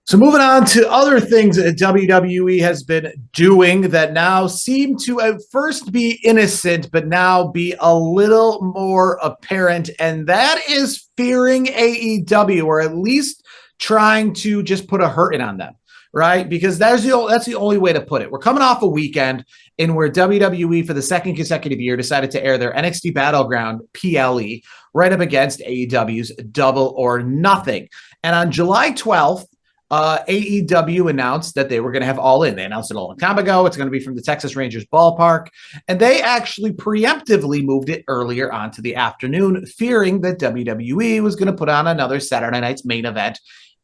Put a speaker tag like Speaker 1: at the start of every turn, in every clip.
Speaker 1: So moving on to other things that WWE has been doing that now seem to at first be innocent, but now be a little more apparent, and that is fearing AEW, or at least trying to just put a hurting on them, right? Because that's the only way to put it. We're coming off a weekend in where WWE, for the second consecutive year, decided to air their NXT Battleground PLE right up against AEW's Double or Nothing. And on July 12th, AEW announced that they were going to have All In. They announced it a long time ago. It's going to be from the Texas Rangers ballpark. And they actually preemptively moved it earlier onto the afternoon, fearing that WWE was going to put on another Saturday night's main event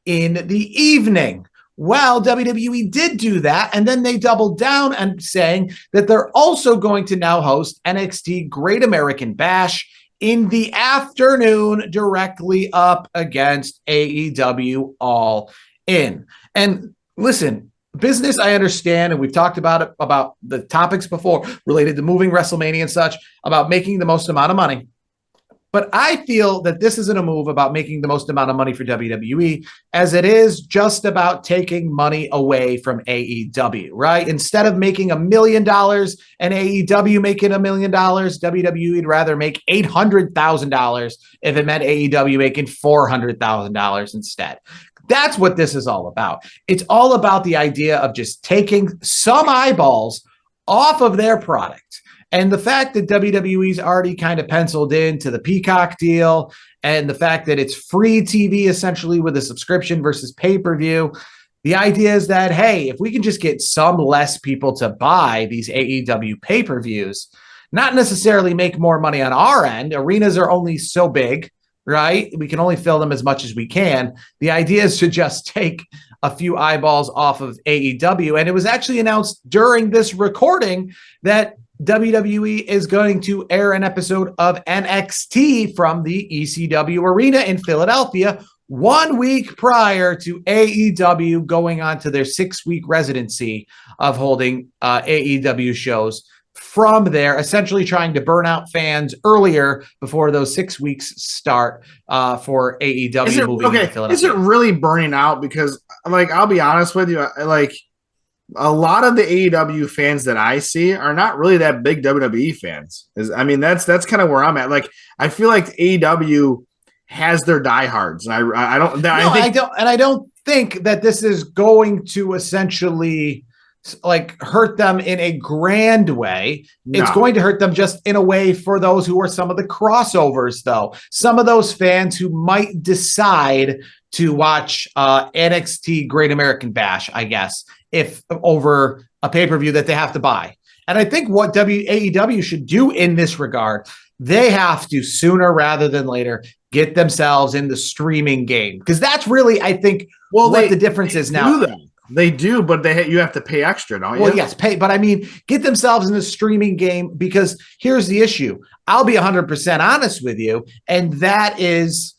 Speaker 1: in the evening. Well, WWE did do that, and then they doubled down and saying that they're also going to now host NXT Great American Bash in the afternoon directly up against AEW All In. And listen, business, I understand, and we've talked about it, about the topics before related to moving WrestleMania and such, about making the most amount of money. But I feel that this isn't a move about making the most amount of money for WWE, as it is just about taking money away from AEW, right? Instead of making $1 million and AEW making $1 million, WWE would rather make $800,000 if it meant AEW making $400,000 instead. That's what this is all about. It's all about the idea of just taking some eyeballs off of their product. And the fact that WWE's already kind of penciled into the Peacock deal, and the fact that it's free TV essentially with a subscription versus pay-per-view, the idea is that, hey, if we can just get some less people to buy these AEW pay-per-views, not necessarily make more money on our end. Arenas are only so big, right? We can only fill them as much as we can. The idea is to just take a few eyeballs off of AEW. And it was actually announced during this recording that WWE is going to air an episode of NXT from the ECW Arena in Philadelphia 1 week prior to AEW going on to their 6-week residency of holding AEW shows from there, essentially trying to burn out fans earlier before those 6 weeks start for AEW moving to Philadelphia.
Speaker 2: Is it really burning out? Because, like, I'll be honest with you, like, a lot of the AEW fans that I see are not really that big WWE fans. That's kind of where I'm at. Like, I feel like AEW has their diehards, and I don't
Speaker 1: think that this is going to essentially like hurt them in a grand way. No. It's going to hurt them just in a way for those who are some of the crossovers, though. Some of those fans who might decide to watch NXT Great American Bash, I guess, if over a pay-per-view that they have to buy. And I think what AEW should do in this regard, they have to sooner rather than later get themselves in the streaming game, because that's really, I think, what the difference is now.
Speaker 2: They do, but you have to pay extra, don't you?
Speaker 1: Well, yes, pay, but I mean, get themselves in the streaming game, because here's the issue. I'll be 100% honest with you, and that is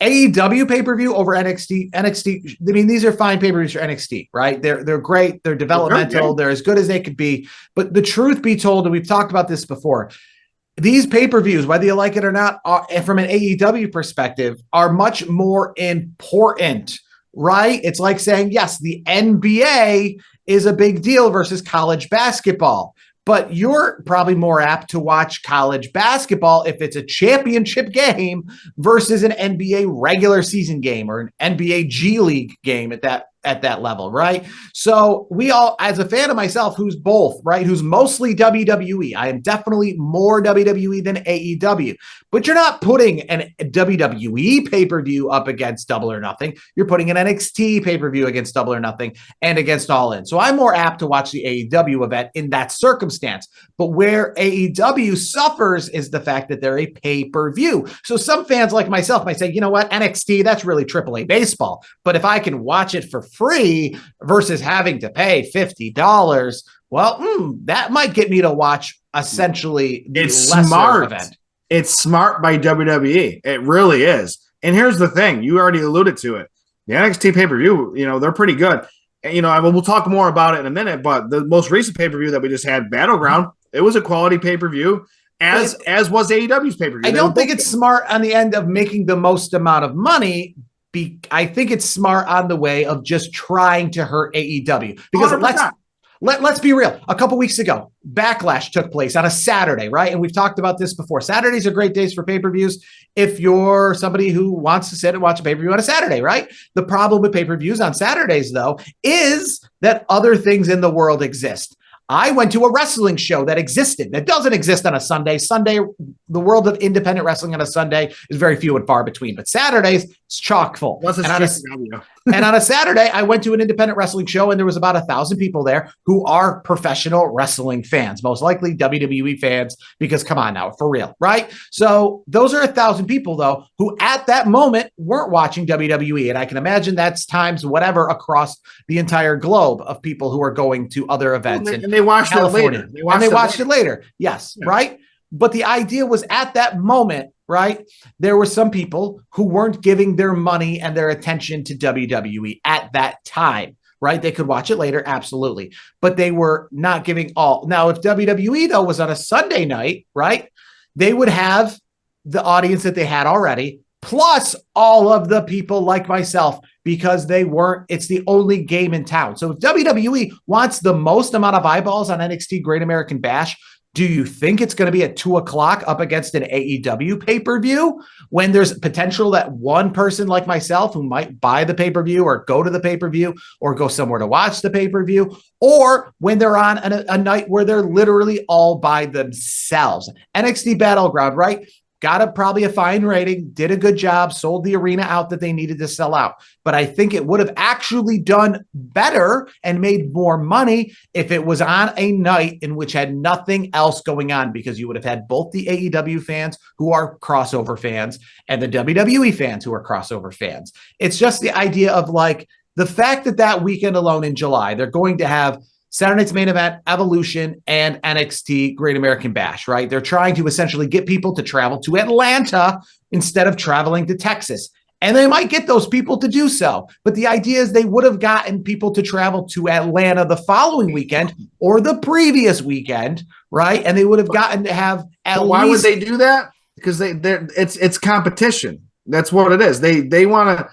Speaker 1: AEW pay-per-view over NXT. I mean, these are fine pay-per-views for NXT, right? They're great. They're developmental. They're as good as they could be. But the truth be told, and we've talked about this before, these pay-per-views, whether you like it or not, from an AEW perspective, are much more important, right? It's like saying, yes, the NBA is a big deal versus college basketball. But you're probably more apt to watch college basketball if it's a championship game versus an NBA regular season game or an NBA G League game at that level, right? So we all, as a fan of myself, who's both, right? Who's mostly WWE. I am definitely more WWE than AEW, but you're not putting an WWE pay-per-view up against Double or Nothing. You're putting an NXT pay-per-view against Double or Nothing and against All In. So I'm more apt to watch the AEW event in that circumstance. But where AEW suffers is the fact that they're a pay-per-view. So some fans like myself might say, you know what, NXT, that's really AAA baseball. But if I can watch it for free versus having to pay $50, well, that might get me to watch essentially the lesser event.
Speaker 2: It's smart by WWE. It really is. And here's the thing. You already alluded to it. The NXT pay-per-view, they're pretty good. And, we'll talk more about it in a minute, but the most recent pay-per-view that we just had, Battleground, it was a quality pay-per-view, as was AEW's pay-per-view.
Speaker 1: I don't think it's smart on the end of making the most amount of money, I think it's smart on the way of just trying to hurt AEW because
Speaker 2: 100%.
Speaker 1: let's be real. A couple weeks ago, Backlash took place on a Saturday, right? And we've talked about this before. Saturdays are great days for pay-per-views if you're somebody who wants to sit and watch a pay-per-view on a Saturday, right? The problem with pay-per-views on Saturdays, though, is that other things in the world exist. I went to a wrestling show that existed, that doesn't exist on a Sunday. Sunday, the world of independent wrestling on a Sunday is very few and far between, but Saturdays, it's chock full. And on a Saturday, I went to an independent wrestling show and there was about 1,000 people there who are professional wrestling fans, most likely WWE fans, because come on now, for real, right? So those are 1,000 people, though, who at that moment weren't watching WWE. And I can imagine that's times whatever across the entire globe of people who are going to other events.
Speaker 2: And they watched
Speaker 1: California.
Speaker 2: it later.
Speaker 1: They watched it later. Yes, yeah. Right? But the idea was at that moment, right? There were some people who weren't giving their money and their attention to WWE at that time, right? They could watch it later, absolutely. But they were not giving all. Now, if WWE, though, was on a Sunday night, right, they would have the audience that they had already, plus all of the people like myself, because it's the only game in town. So if WWE wants the most amount of eyeballs on NXT Great American Bash, do you think it's going to be at 2:00 up against an AEW pay-per-view when there's potential that one person like myself who might buy the pay-per-view or go to the pay-per-view or go somewhere to watch the pay-per-view, or when they're on a night where they're literally all by themselves? NXT Battleground, right? Got probably a fine rating, did a good job, sold the arena out that they needed to sell out. But I think it would have actually done better and made more money if it was on a night in which had nothing else going on, because you would have had both the AEW fans who are crossover fans and the WWE fans who are crossover fans. It's just the idea of like the fact that weekend alone in July, they're going to have Saturday Night's Main Event, Evolution, and NXT Great American Bash, right? They're trying to essentially get people to travel to Atlanta instead of traveling to Texas. And they might get those people to do so. But the idea is they would have gotten people to travel to Atlanta the following weekend or the previous weekend, right? And they would have gotten to have at least.
Speaker 2: Why would they do that? Because it's competition. That's what it is. They want to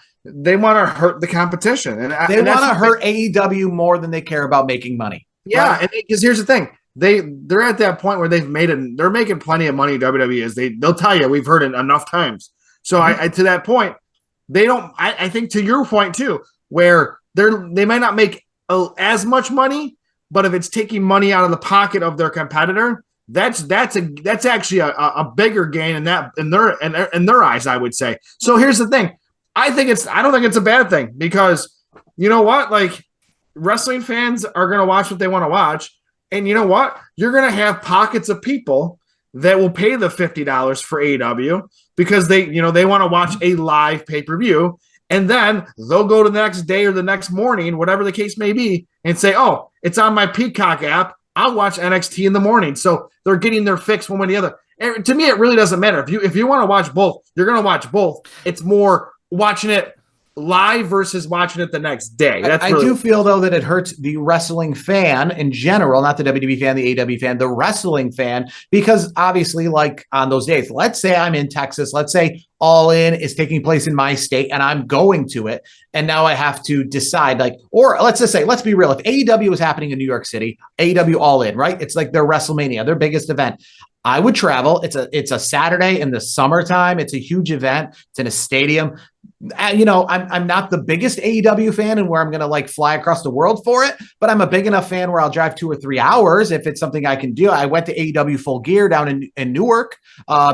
Speaker 2: hurt the competition, and
Speaker 1: they want to hurt AEW more than they care about making money.
Speaker 2: Yeah, right? Because here's the thing: they're at that point where they're making plenty of money. WWE is they'll tell you, we've heard it enough times. So I to that point, they don't. I think to your point too, where they might not make as much money, but if it's taking money out of the pocket of their competitor, that's actually a bigger gain in their eyes, I would say. So here's the thing. I don't think it's a bad thing, because you know what? Like, wrestling fans are going to watch what they want to watch. And you know what? You're going to have pockets of people that will pay the $50 for AEW because they want to watch a live pay-per-view. And then they'll go to the next day or the next morning, whatever the case may be, and say, oh, it's on my Peacock app. I'll watch NXT in the morning. So they're getting their fix one way or the other. And to me, it really doesn't matter. If you want to watch both, you're going to watch both. It's more watching it live versus watching it the next day.
Speaker 1: I do feel, though, that it hurts the wrestling fan in general, not the WWE fan, the AEW fan, the wrestling fan, because obviously, like on those days, let's say I'm in Texas, let's say All In is taking place in my state and I'm going to it, and now I have to decide, like, or let's just say, let's be real, if AEW was happening in New York City, AEW All In, right? It's like their WrestleMania, their biggest event. I would travel. It's a Saturday in the summertime. It's a huge event. It's in a stadium. I'm not the biggest AEW fan and where I'm going to like fly across the world for it, but I'm a big enough fan where I'll drive 2 or 3 hours if it's something I can do. I went to AEW Full Gear down in Newark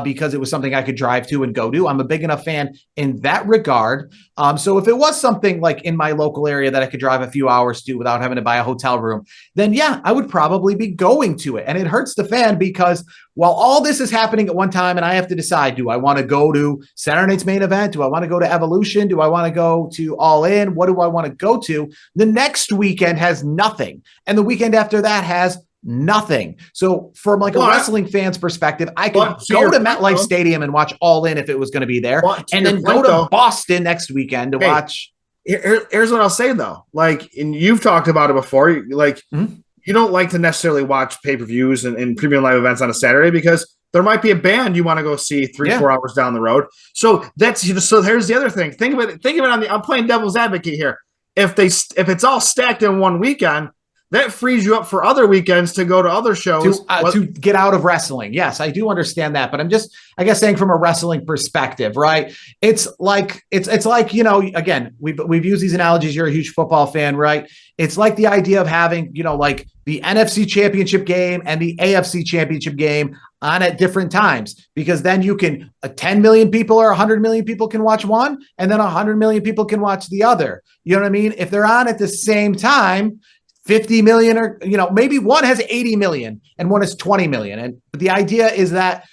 Speaker 1: because it was something I could drive to and go to. I'm a big enough fan in that regard. So if it was something like in my local area that I could drive a few hours to without having to buy a hotel room, then yeah, I would probably be going to it. And it hurts the fan because while all this is happening at one time and I have to decide, do I want to go to Saturday Night's Main Event? Do I want to go to Evolution? Do I want to go to All In? What do I want to go to? The next weekend has nothing. And the weekend after that has nothing. So from like a wrestling fan's perspective, I could go to MetLife Stadium and watch All In if it was going to be there, and then go to Boston next weekend to watch.
Speaker 2: Here's what I'll say, though. Like, and you've talked about it before, like, you don't like to necessarily watch pay-per-views and premium live events on a Saturday because there might be a band you want to go see 3-4 hours down the road. So here's the other thing. Think of it I'm playing devil's advocate here. If it's all stacked in one weekend, that frees you up for other weekends to go to other shows
Speaker 1: to get out of wrestling. Yes, I do understand that, but I'm just, I guess, saying from a wrestling perspective, right? It's like again, we've used these analogies. You're a huge football fan, right? It's like the idea of having, like the NFC Championship game and the AFC Championship game on at different times, because then you can 10 million people or 100 million people can watch one, and then 100 million people can watch the other. You know what I mean? If they're on at the same time, 50 million, or maybe one has 80 million and one is 20 million. And the idea is that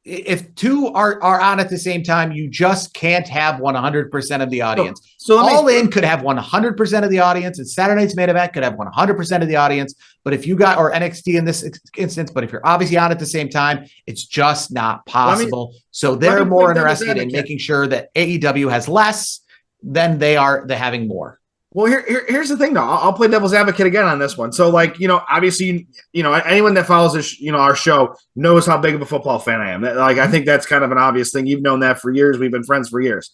Speaker 1: if two are on at the same time, you just can't have 100% of the audience. So All In could have 100% of the audience, and Saturday Night's Main Event could have 100% of the audience. But if you got, or NXT in this instance, but if you're obviously on at the same time, it's just not possible. So they're more interested in making sure that AEW has less than they having more.
Speaker 2: Well, here's the thing, though. I'll play devil's advocate again on this one. So, obviously, anyone that follows this, our show knows how big of a football fan I am. I think that's kind of an obvious thing. You've known that for years. We've been friends for years.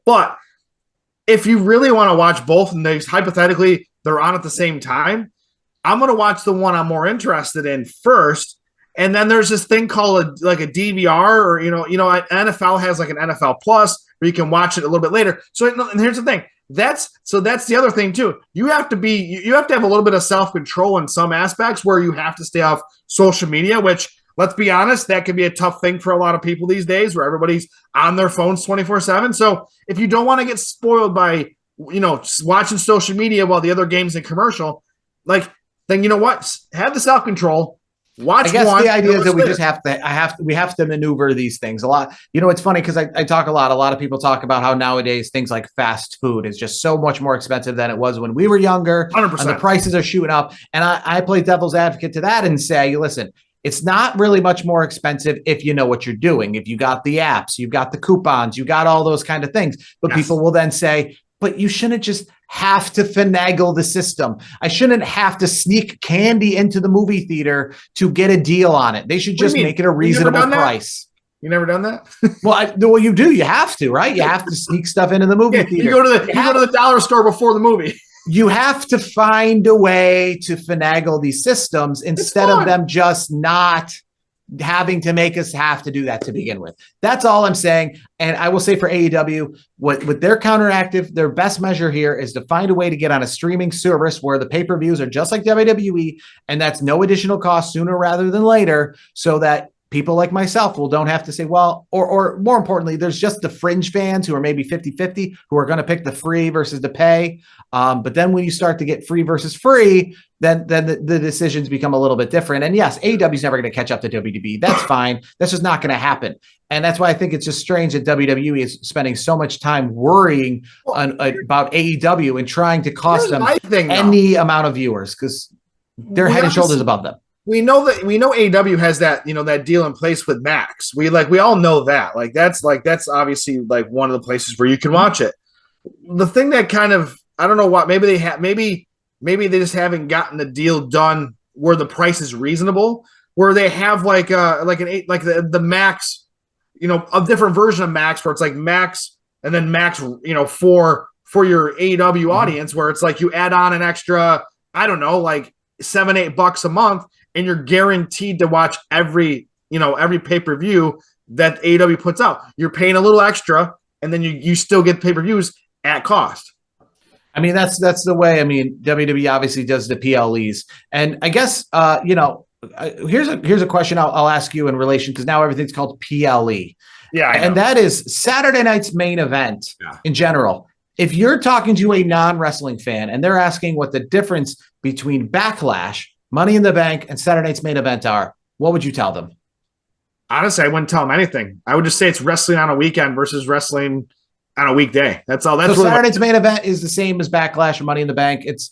Speaker 2: But if you really want to watch both, and hypothetically they're on at the same time, I'm going to watch the one I'm more interested in first. And then there's this thing called a DVR, or NFL has like an NFL Plus where you can watch it a little bit later. So, and here's the thing. That's the other thing too. You have to have a little bit of self-control in some aspects where you have to stay off social media, which, let's be honest, that can be a tough thing for a lot of people these days, where everybody's on their phones 24/7. So if you don't want to get spoiled by, watching social media while the other game's in commercial, then you know what? Have the self-control. Watch.
Speaker 1: I guess the idea is that we just have to maneuver these things a lot. It's funny because I talk a lot of people talk about how nowadays things like fast food is just so much more expensive than it was when we were younger.
Speaker 2: 100%.
Speaker 1: And the prices are shooting up. And I play devil's advocate to that and say, listen, it's not really much more expensive if you know what you're doing. If you got the apps, you got the coupons, you got all those kind of things. But people will then say, but you shouldn't just have to finagle the system. I shouldn't have to sneak candy into the movie theater to get a deal on it. They should just make it a reasonable price.
Speaker 2: You never done that?
Speaker 1: Well, you do. You have to, right? You have to sneak stuff into the movie theater.
Speaker 2: You go to the dollar store before the movie.
Speaker 1: You have to find a way to finagle these systems instead of them just not having to make us have to do that to begin with. That's all I'm saying. And I will say for AEW, with their counteractive, their best measure here is to find a way to get on a streaming service where the pay-per-views are just like WWE, and that's no additional cost sooner rather than later, so that people like myself don't have to say, well, or more importantly, there's just the fringe fans who are maybe 50-50 who are going to pick the free versus the pay. But then when you start to get free versus free, then the decisions become a little bit different. And yes, AEW is never going to catch up to WWE. That's fine. That's just not going to happen. And that's why I think it's just strange that WWE is spending so much time worrying about AEW and trying to cost them any amount of viewers, because they're head and shoulders above them.
Speaker 2: We know AEW has that, that deal in place with Max. We all know that. That's obviously one of the places where you can watch it. The thing that kind of, I don't know what, maybe they just haven't gotten the deal done where the price is reasonable, where they have the Max, a different version of Max, where it's like Max and then Max, for your AEW audience, where it's like you add on an extra, I don't know, $7-8 a month, and you're guaranteed to watch every pay-per-view that AEW puts out. You're paying a little extra, and then you still get pay-per-views at cost.
Speaker 1: I mean, that's the way. I mean, WWE obviously does the PLEs, and I guess here's a question I'll ask you in relation, because now everything's called PLE.
Speaker 2: Yeah,
Speaker 1: and that is Saturday Night's Main Event in general. If you're talking to a non-wrestling fan and they're asking what the difference between Backlash, Money in the Bank, and Saturday Night's Main Event are, what would you tell them?
Speaker 2: Honestly, I wouldn't tell them anything. I would just say it's wrestling on a weekend versus wrestling on a weekday. That's all. That's
Speaker 1: so Saturday Night's Main Event is the same as Backlash or Money in the Bank. It's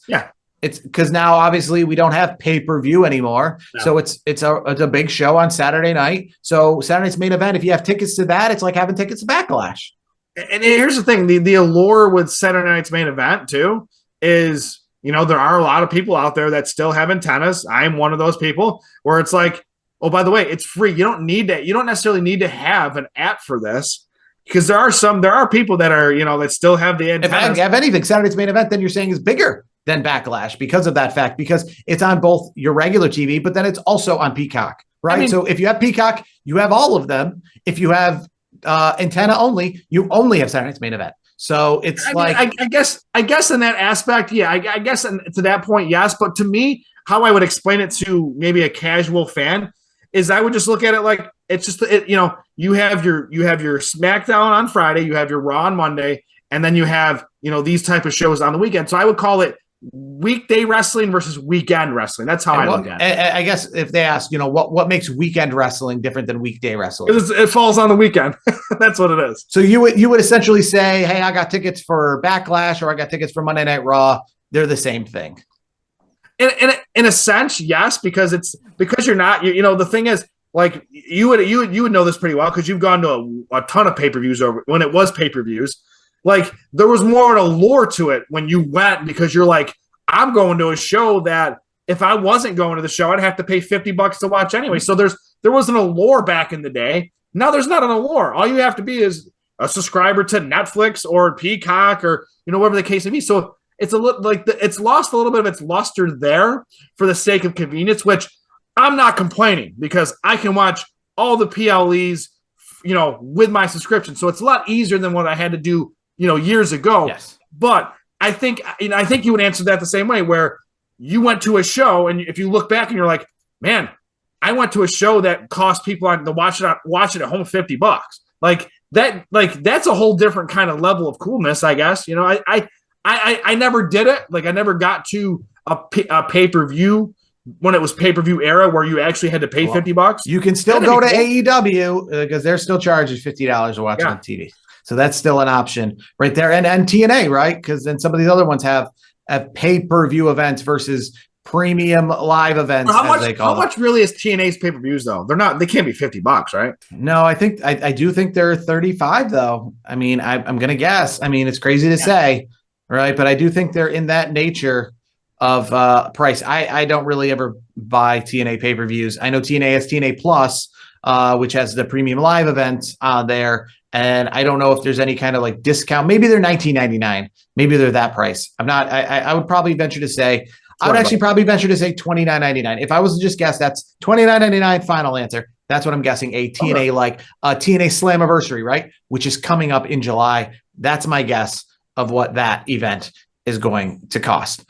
Speaker 1: because now obviously we don't have pay-per-view anymore. No. So it's a big show on Saturday night. So Saturday Night's Main Event, if you have tickets to that, it's like having tickets to Backlash.
Speaker 2: And here's the thing, the allure with Saturday Night's Main Event too is, there are a lot of people out there that still have antennas. I'm one of those people where it's like, oh, by the way, it's free. You don't need that. You don't necessarily need to have an app for this because there are people that are, that still have the antennas.
Speaker 1: If anything, Saturday's main event, then you're saying is bigger than Backlash because of that fact, because it's on both your regular TV, but then it's also on Peacock, right? I mean, so if you have Peacock, you have all of them. If you have antenna only, you only have Saturday's main event. So it's
Speaker 2: I guess in that aspect, yeah, I guess to that point, yes. But to me, how I would explain it to maybe a casual fan is I would just look at it like it's just you have your SmackDown on Friday, you have your Raw on Monday, and then you have these type of shows on the weekend. So I would call it weekday wrestling versus weekend wrestling. That's how I look at it.
Speaker 1: I guess if they ask, what makes weekend wrestling different than weekday wrestling?
Speaker 2: It falls on the weekend. That's what it is.
Speaker 1: So you would essentially say, hey, I got tickets for Backlash or I got tickets for Monday Night Raw. They're the same thing.
Speaker 2: In a sense, yes, because you're not. The thing is, like you would know this pretty well because you've gone to a ton of pay-per-views over when it was pay-per-views. Like there was more of an allure to it when you went because you're like, I'm going to a show that if I wasn't going to the show, I'd have to pay $50 to watch anyway. So there was an allure back in the day. Now there's not an allure. All you have to be is a subscriber to Netflix or Peacock or whatever the case may be. So it's a little like it's lost a little bit of its luster there for the sake of convenience, which I'm not complaining because I can watch all the PLEs, with my subscription. So it's a lot easier than what I had to do years ago.
Speaker 1: Yes.
Speaker 2: But I think you would answer that the same way where you went to a show and if you look back and you're like, man, I went to a show that cost people to watch it at home $50. Like that's a whole different kind of level of coolness, I guess. I never did it. Like I never got to a pay-per-view when it was pay-per-view era where you actually had to pay $50.
Speaker 1: You can still go to AEW because they're still charging $50 to watch on TV. So that's still an option right there. And TNA, right? Because then some of these other ones have pay-per-view events versus premium live events.
Speaker 2: How much really is TNA's pay-per-views though? They can't be $50, right?
Speaker 1: No, I do think they're 35 though. I mean, I'm going to guess. I mean, it's crazy to say, right? But I do think they're in that nature of price. I don't really ever buy TNA pay-per-views. I know TNA has TNA Plus, which has the premium live events there. And I don't know if there's any kind of like discount. Maybe they're $19.99. Maybe they're that price. I would probably venture to say, $29.99. If I was to just guess, that's $29.99 final answer. That's what I'm guessing. A TNA like a TNA Slammiversary, right? Which is coming up in July. That's my guess of what that event is going to cost.